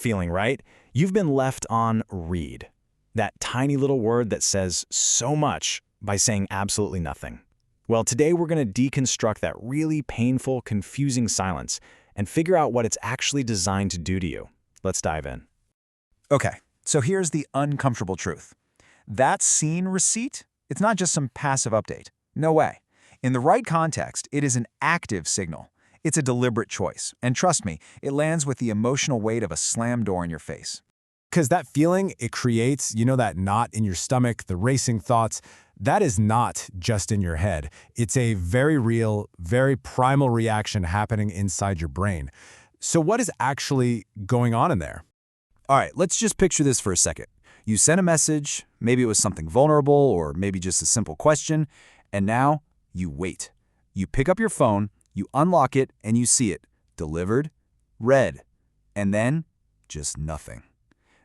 Feeling, right? You've been left on read. That tiny little word that says so much by saying absolutely nothing. Well, today we're going to deconstruct that really painful, confusing silence and figure out what it's actually designed to do to you. Let's dive in. Okay, so here's the uncomfortable truth. That scene receipt, it's not just some passive update. No way. In the right context, it is an active signal. It's a deliberate choice. And trust me, it lands with the emotional weight of a slam door in your face. Because that feeling it creates, that knot in your stomach, the racing thoughts, that is not just in your head. It's a very real, very primal reaction happening inside your brain. So what is actually going on in there? All right, let's just picture this for a second. You sent a message, maybe it was something vulnerable or maybe just a simple question, and now you wait. You pick up your phone, you unlock it, and you see it. Delivered, read, and then just nothing.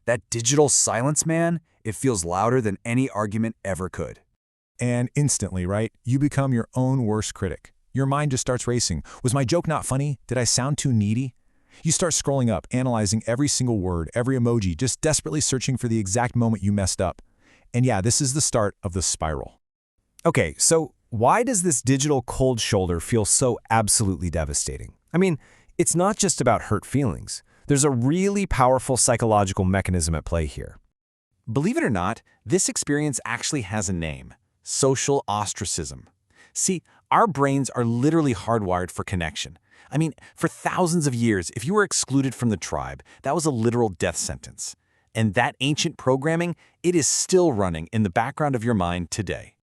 That digital silence, man, it feels louder than any argument ever could. And instantly, right, you become your own worst critic. Your mind just starts racing. Was my joke not funny? Did I sound too needy? You start scrolling up, analyzing every single word, every emoji, just desperately searching for the exact moment you messed up. And yeah, this is the start of the spiral. Okay, so why does this digital cold shoulder feel so absolutely devastating? I mean, it's not just about hurt feelings. There's a really powerful psychological mechanism at play here. Believe it or not, this experience actually has a name: social ostracism. See, our brains are literally hardwired for connection. I mean, for thousands of years, if you were excluded from the tribe, that was a literal death sentence. And that ancient programming, it is still running in the background of your mind today.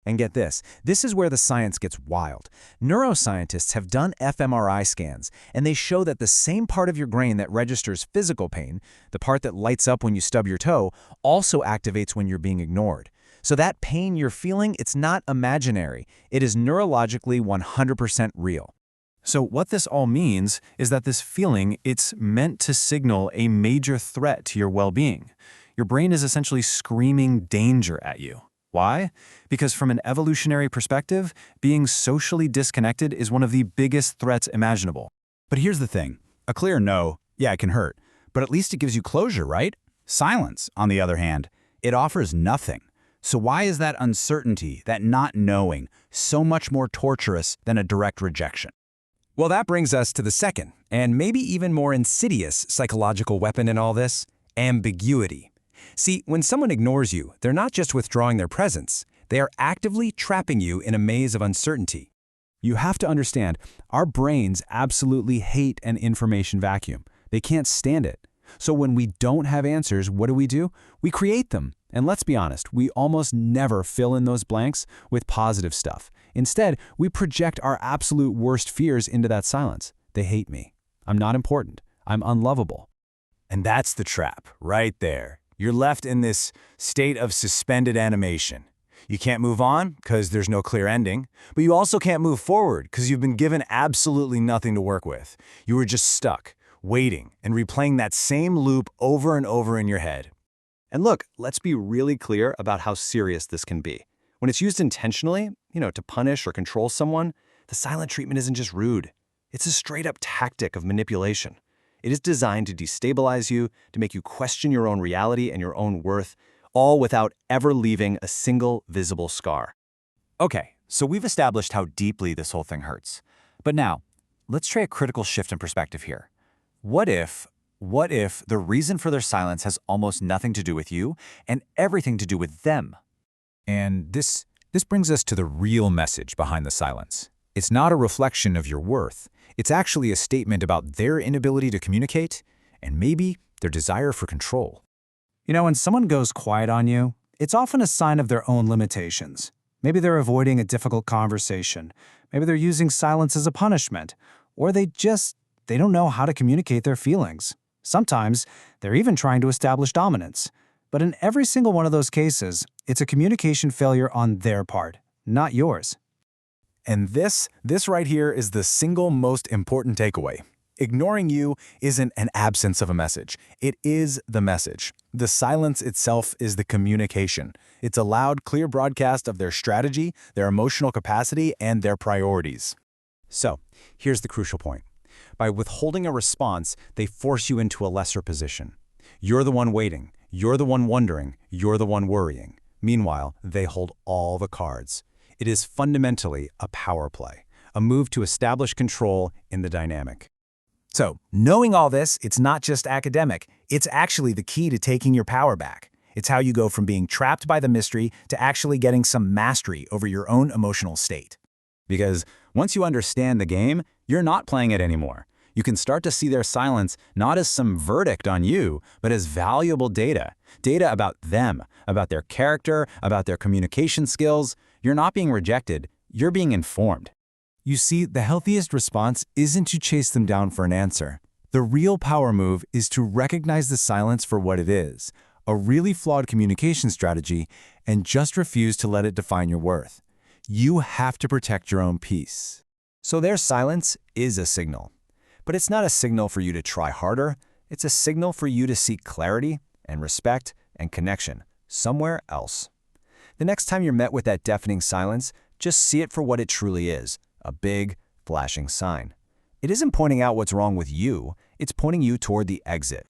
And get this is where the science gets wild. Neuroscientists have done fMRI scans, and they show that the same part of your brain that registers physical pain, the part that lights up when you stub your toe, also activates when you're being ignored. So that pain you're feeling, it's not imaginary. It is neurologically 100% real. So what this all means is that this feeling, it's meant to signal a major threat to your well-being. Your brain is essentially screaming danger at you. Why? Because from an evolutionary perspective, being socially disconnected is one of the biggest threats imaginable. But here's the thing. A clear no, yeah, it can hurt. But at least it gives you closure, right? Silence, on the other hand, it offers nothing. So why is that uncertainty, that not knowing, so much more torturous than a direct rejection? Well, that brings us to the second, and maybe even more insidious psychological weapon in all this: ambiguity. See, when someone ignores you, they're not just withdrawing their presence, they are actively trapping you in a maze of uncertainty. You have to understand, our brains absolutely hate an information vacuum. They can't stand it. So when we don't have answers, what do? We create them. And let's be honest, we almost never fill in those blanks with positive stuff. Instead, we project our absolute worst fears into that silence. They hate me. I'm not important. I'm unlovable. And that's the trap, right there. You're left in this state of suspended animation. You can't move on because there's no clear ending, but you also can't move forward because you've been given absolutely nothing to work with. You were just stuck, waiting, and replaying that same loop over and over in your head. And look, let's be really clear about how serious this can be. When it's used intentionally, to punish or control someone, the silent treatment isn't just rude. It's a straight-up tactic of manipulation. It is designed to destabilize you, to make you question your own reality and your own worth, all without ever leaving a single visible scar. Okay, so we've established how deeply this whole thing hurts. But now, let's try a critical shift in perspective here. What if the reason for their silence has almost nothing to do with you and everything to do with them? And this brings us to the real message behind the silence. It's not a reflection of your worth. It's actually a statement about their inability to communicate and maybe their desire for control. When someone goes quiet on you, it's often a sign of their own limitations. Maybe they're avoiding a difficult conversation. Maybe they're using silence as a punishment. Or they don't know how to communicate their feelings. Sometimes, they're even trying to establish dominance. But in every single one of those cases, it's a communication failure on their part, not yours. And this right here is the single most important takeaway. Ignoring you isn't an absence of a message. It is the message. The silence itself is the communication. It's a loud, clear broadcast of their strategy, their emotional capacity, and their priorities. So, here's the crucial point. By withholding a response, they force you into a lesser position. You're the one waiting. You're the one wondering. You're the one worrying. Meanwhile, they hold all the cards. It is fundamentally a power play, a move to establish control in the dynamic. So, knowing all this, it's not just academic. It's actually the key to taking your power back. It's how you go from being trapped by the mystery to actually getting some mastery over your own emotional state. Because once you understand the game, you're not playing it anymore. You can start to see their silence not as some verdict on you, but as valuable data. Data about them, about their character, about their communication skills. You're not being rejected, you're being informed. You see, the healthiest response isn't to chase them down for an answer. The real power move is to recognize the silence for what it is, a really flawed communication strategy, and just refuse to let it define your worth. You have to protect your own peace. So their silence is a signal. But it's not a signal for you to try harder. It's a signal for you to seek clarity and respect and connection somewhere else. The next time you're met with that deafening silence, just see it for what it truly is, a big, flashing sign. It isn't pointing out what's wrong with you, it's pointing you toward the exit.